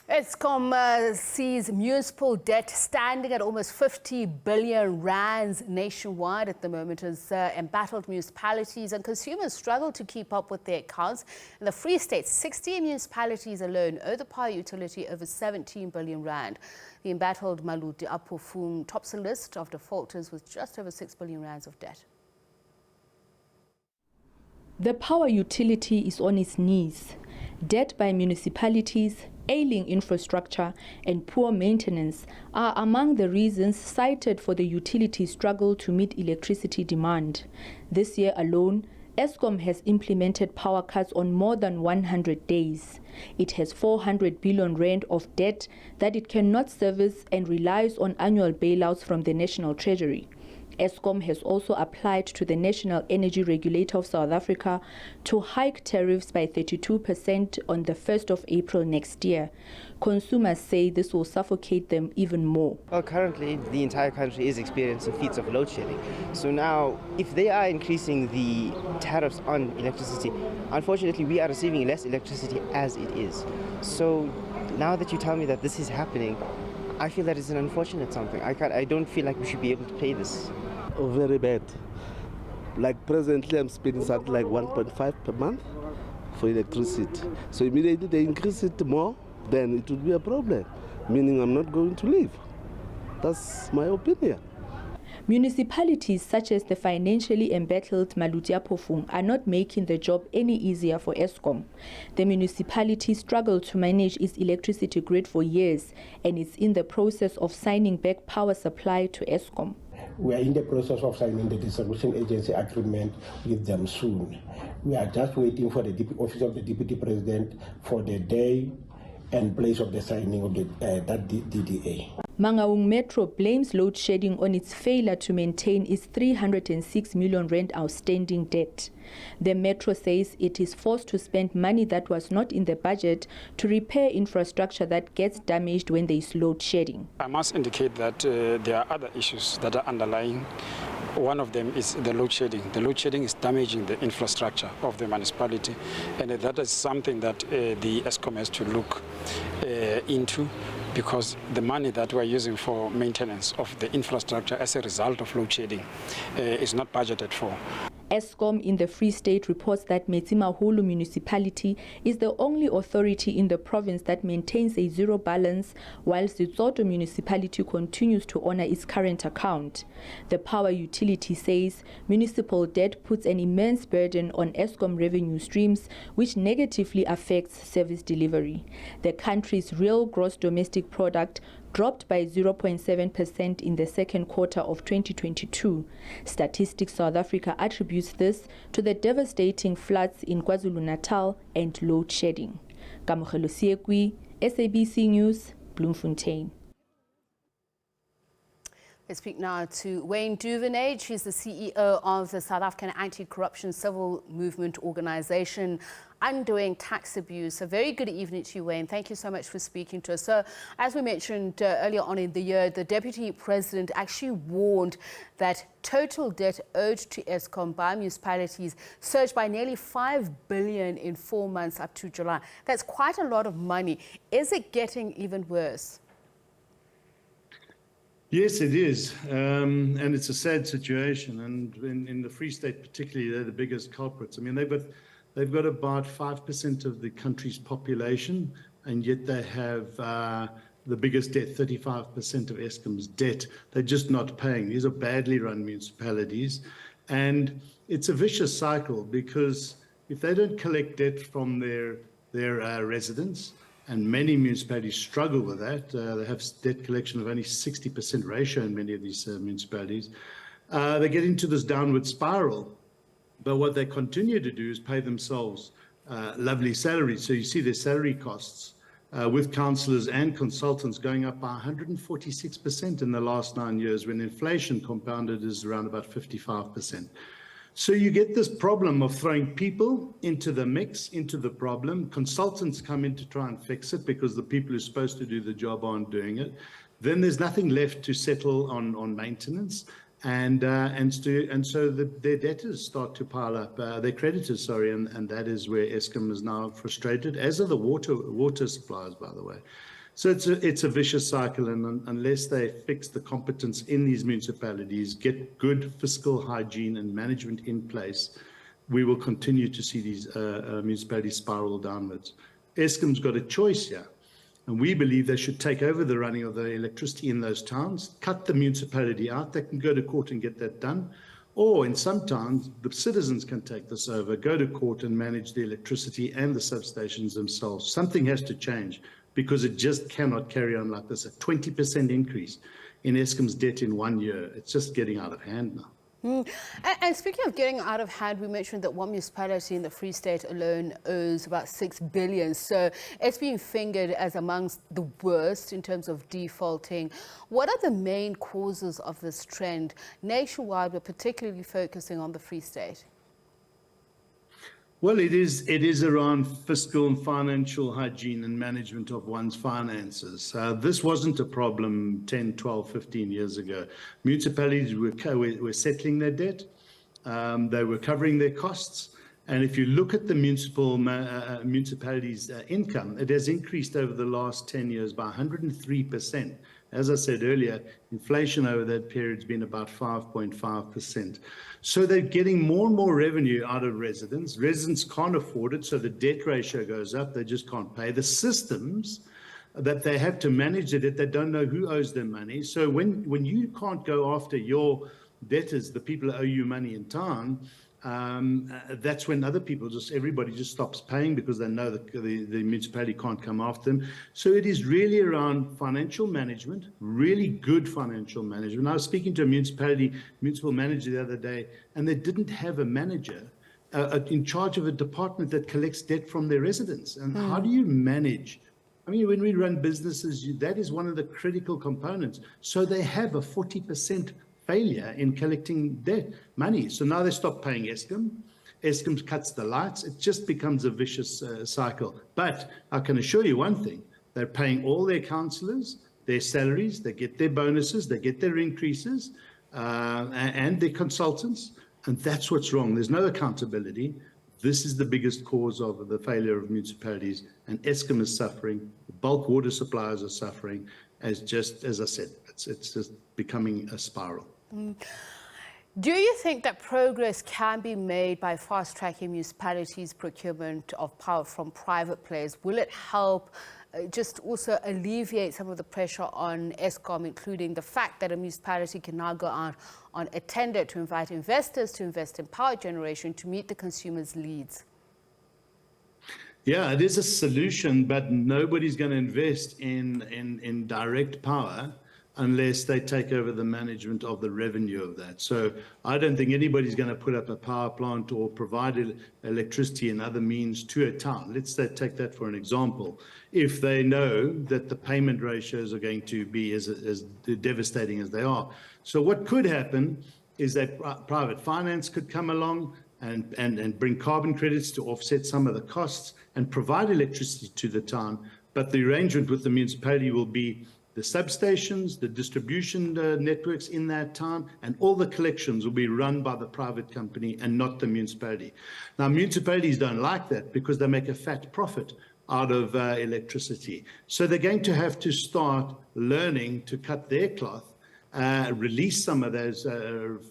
Eskom sees municipal debt standing at almost 50 billion rands nationwide at the moment as embattled municipalities and consumers struggle to keep up with their accounts. In the Free State, 60 municipalities alone owe the power utility over 17 billion rand. The embattled Maluti-A-Phofung tops a list of defaulters with just over 6 billion rands of debt. The power utility is on its knees. Debt by municipalities, ailing infrastructure and poor maintenance are among the reasons cited for the utility's struggle to meet electricity demand. This year alone, Eskom has implemented power cuts on more than 100 days. It has 400 billion rand of debt that it cannot service and relies on annual bailouts from the National Treasury. Eskom has also applied to the National Energy Regulator of South Africa to hike tariffs by 32% on the 1st of April next year. Consumers say this will suffocate them even more. Well, currently, the entire country is experiencing feats of load shedding. So now, if they are increasing the tariffs on electricity, unfortunately, we are receiving less electricity as it is. So now that you tell me that this is happening, I feel that it's an unfortunate something. I don't feel like we should be able to pay this. Very bad. Like presently, I'm spending something like 1.5 per month for electricity. So immediately they increase it more, then it would be a problem, meaning I'm not going to leave. That's my opinion. Municipalities such as the financially embattled Maluti-A-Phofung are not making the job any easier for Eskom. The municipality struggled to manage its electricity grid for years and is in the process of signing back power supply to Eskom. We are in the process of signing the distribution agency agreement with them soon. We are just waiting for the office of the Deputy President for the day and place of the signing of that DDA. Mangaung Metro blames load shedding on its failure to maintain its 306 million rand outstanding debt. The Metro says it is forced to spend money that was not in the budget to repair infrastructure that gets damaged when there is load shedding. I must indicate that there are other issues that are underlying. One of them is the load shedding. The load shedding is damaging the infrastructure of the municipality, and that is something that the Eskom has to look into, because the money that we're using for maintenance of the infrastructure as a result of load shedding is not budgeted for. Eskom in the Free State reports that Metsimaholo municipality is the only authority in the province that maintains a zero balance, whilst the Tsoto municipality continues to honor its current account. The power utility says municipal debt puts an immense burden on Eskom revenue streams, which negatively affects service delivery. The country's real gross domestic product dropped by 0.7% in the second quarter of 2022. Statistics South Africa attributes this to the devastating floods in KwaZulu-Natal and load shedding. Kamogelo Siekwi, SABC News, Bloemfontein. Let's speak now to Wayne Duvenhage. He's the CEO of the South African Anti-Corruption Civil Movement Organization, Undoing Tax Abuse. A very good evening to you, Wayne. Thank you so much for speaking to us. So, as we mentioned earlier on in the year, the Deputy President actually warned that total debt owed to Eskom by municipalities surged by nearly 5 billion in 4 months up to July. That's quite a lot of money. Is it getting even worse? Yes, it is, and it's a sad situation. And in the Free State, particularly, they're the biggest culprits. I mean, they've got about 5% of the country's population, and yet they have the biggest debt, 35% of Eskom's debt. They're just not paying. These are badly run municipalities, and it's a vicious cycle, because if they don't collect debt from their residents, and many municipalities struggle with that. They have debt collection of only 60% ratio in many of these municipalities. They get into this downward spiral. But what they continue to do is pay themselves lovely salaries. So you see their salary costs with councillors and consultants going up by 146% in the last 9 years, when inflation compounded is around about 55%. So you get this problem of throwing people into the mix, into the problem. Consultants come in to try and fix it because the people who are supposed to do the job aren't doing it. Then there's nothing left to settle on maintenance. And so their debtors start to pile up, their creditors, and that is where Eskom is now frustrated, as are the water suppliers, by the way. So it's a vicious cycle, and unless they fix the competence in these municipalities, get good fiscal hygiene and management in place, we will continue to see these municipalities spiral downwards. Eskom's got a choice here, and we believe they should take over the running of the electricity in those towns, cut the municipality out. They can go to court and get that done. Or in some towns, the citizens can take this over, go to court and manage the electricity and the substations themselves. Something has to change, because it just cannot carry on like this. A 20% increase in Eskom's debt in 1 year. It's just getting out of hand now. And speaking of getting out of hand, we mentioned that one municipality in the Free State alone owes about 6 billion. So it's being fingered as amongst the worst in terms of defaulting. What are the main causes of this trend? Nationwide, we're particularly focusing on the Free State. Well, it is around fiscal and financial hygiene and management of one's finances. This wasn't a problem 10, 12, 15 years ago. Municipalities were settling their debt. They were covering their costs. And if you look at the municipalities' income, it has increased over the last 10 years by 103%. As I said earlier, inflation over that period has been about 5.5%. So they're getting more and more revenue out of residents. Residents can't afford it, so the debt ratio goes up. They just can't pay. The systems that they have to manage the debt, they don't know who owes them money. So when you can't go after your debtors, the people that owe you money in town, that's when other people everybody just stops paying, because they know that the municipality can't come after them. So it is really around financial management, really good financial management. I was speaking to a municipal manager the other day, and they didn't have a manager in charge of a department that collects debt from their residents. And how do you manage? I mean, when we run businesses, that is one of the critical components. So they have a 40% failure in collecting debt money. So now they stop paying Eskom. Eskom cuts the lights. It just becomes a vicious cycle. But I can assure you one thing: they're paying all their councillors their salaries, they get their bonuses, they get their increases, and their consultants. And that's what's wrong. There's no accountability. This is the biggest cause of the failure of municipalities, and Eskom is suffering. The bulk water suppliers are suffering. As I said, it's just becoming a spiral. Do you think that progress can be made by fast-tracking municipalities' procurement of power from private players? Will it help just also alleviate some of the pressure on Eskom, including the fact that a municipality can now go out on a tender to invite investors to invest in power generation to meet the consumers' needs? Yeah, it is a solution, but nobody's going to invest in direct power unless they take over the management of the revenue of that. So I don't think anybody's going to put up a power plant or provide electricity and other means to a town. Let's take that for an example. If they know that the payment ratios are going to be as devastating as they are. So what could happen is that private finance could come along and bring carbon credits to offset some of the costs and provide electricity to the town. But the arrangement with the municipality will be the substations, the distribution networks in that town, and all the collections will be run by the private company and not the municipality. Now, municipalities don't like that because they make a fat profit out of electricity. So they're going to have to start learning to cut their cloth, release some of those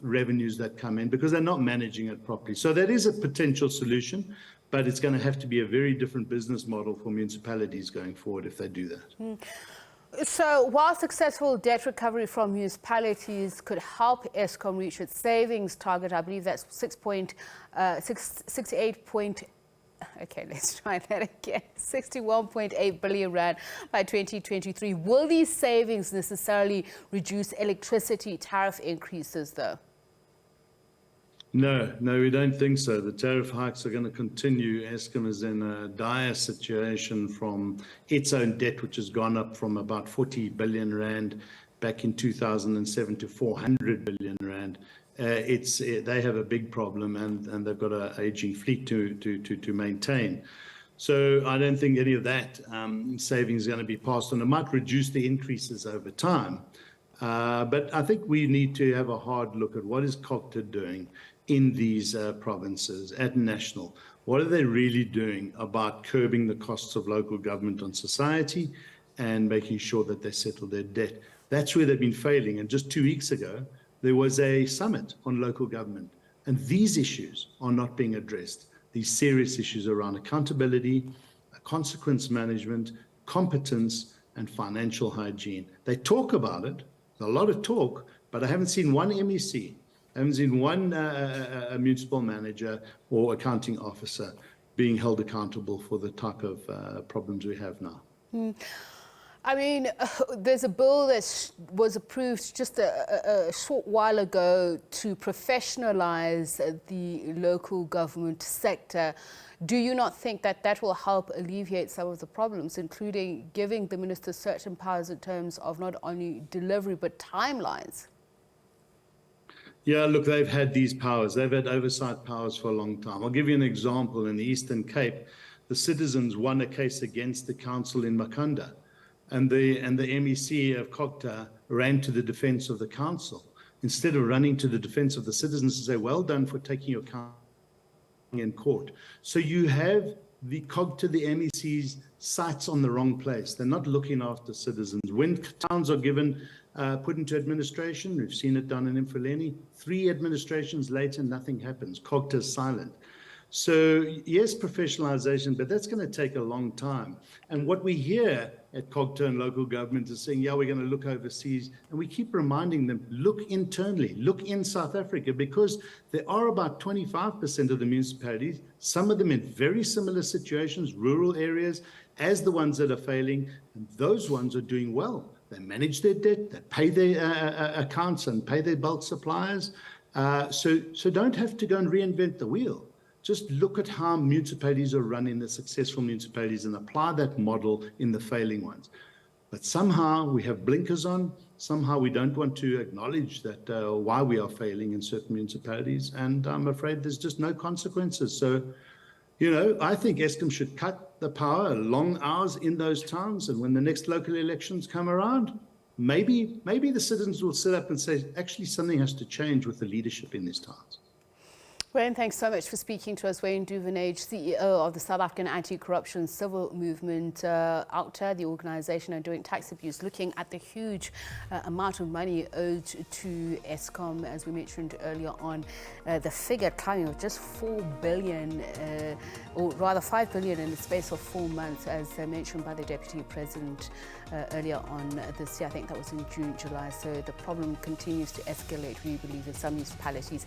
revenues that come in, because they're not managing it properly. So that is a potential solution, but it's going to have to be a very different business model for municipalities going forward if they do that. So while successful debt recovery from municipalities could help Eskom reach its savings target, I believe that's 61.8 billion rand by 2023. Will these savings necessarily reduce electricity tariff increases, though? No, we don't think so. The tariff hikes are going to continue. Eskom is in a dire situation from its own debt, which has gone up from about 40 billion rand back in 2007 to 400 billion rand. They have a big problem, and they've got an aging fleet to maintain. So I don't think any of that savings is going to be passed on. It might reduce the increases over time. But I think we need to have a hard look at what is COGTA doing in these provinces at national. What are they really doing about curbing the costs of local government on society and making sure that they settle their debt. That's where they've been failing. And just 2 weeks ago, there was a summit on local government. And these issues are not being addressed. These serious issues around accountability, consequence management, competence, and financial hygiene. They talk about it, there's a lot of talk, but I haven't seen one MEC, I haven't seen one municipal manager or accounting officer being held accountable for the type of problems we have now. I mean, there's a bill that was approved just a short while ago to professionalize the local government sector. Do you not think that that will help alleviate some of the problems, including giving the minister certain powers in terms of not only delivery but timelines? Yeah, look, they've had these powers. They've had oversight powers for a long time. I'll give you an example. In the Eastern Cape, the citizens won a case against the council in Makhanda, and the MEC of OUTA ran to the defense of the council instead of running to the defense of the citizens to say, well done for taking your council in court. So you have the OUTA, the MEC's sights on the wrong place. They're not looking after citizens. When towns are given put into administration, we've seen it done in Mfuleni, 3 administrations later, nothing happens. OUTA is silent. So yes, professionalization, but that's going to take a long time. And what we hear at OUTA and local government is saying, yeah, we're going to look overseas. And we keep reminding them, look internally, look in South Africa, because there are about 25% of the municipalities, some of them in very similar situations, rural areas, as the ones that are failing. And those ones are doing well. They manage their debt, they pay their accounts and pay their bulk suppliers. So don't have to go and reinvent the wheel. Just look at how municipalities are run in the successful municipalities and apply that model in the failing ones. But somehow we have blinkers on. Somehow we don't want to acknowledge that why we are failing in certain municipalities. And I'm afraid there's just no consequences. So, you know, I think Eskom should cut the power, long hours in those towns. And when the next local elections come around, maybe the citizens will sit up and say, actually, something has to change with the leadership in these towns. Wayne, thanks so much for speaking to us. Wayne Duvenhage, CEO of the South African Anti-Corruption Civil Movement. OUTA, the organisation are doing tax abuse, looking at the huge amount of money owed to Eskom, as we mentioned earlier on. The figure climbing of just 4 billion, or rather 5 billion in the space of 4 months, as mentioned by the Deputy President earlier on this year. I think that was in June, July. So the problem continues to escalate, we believe, in some municipalities.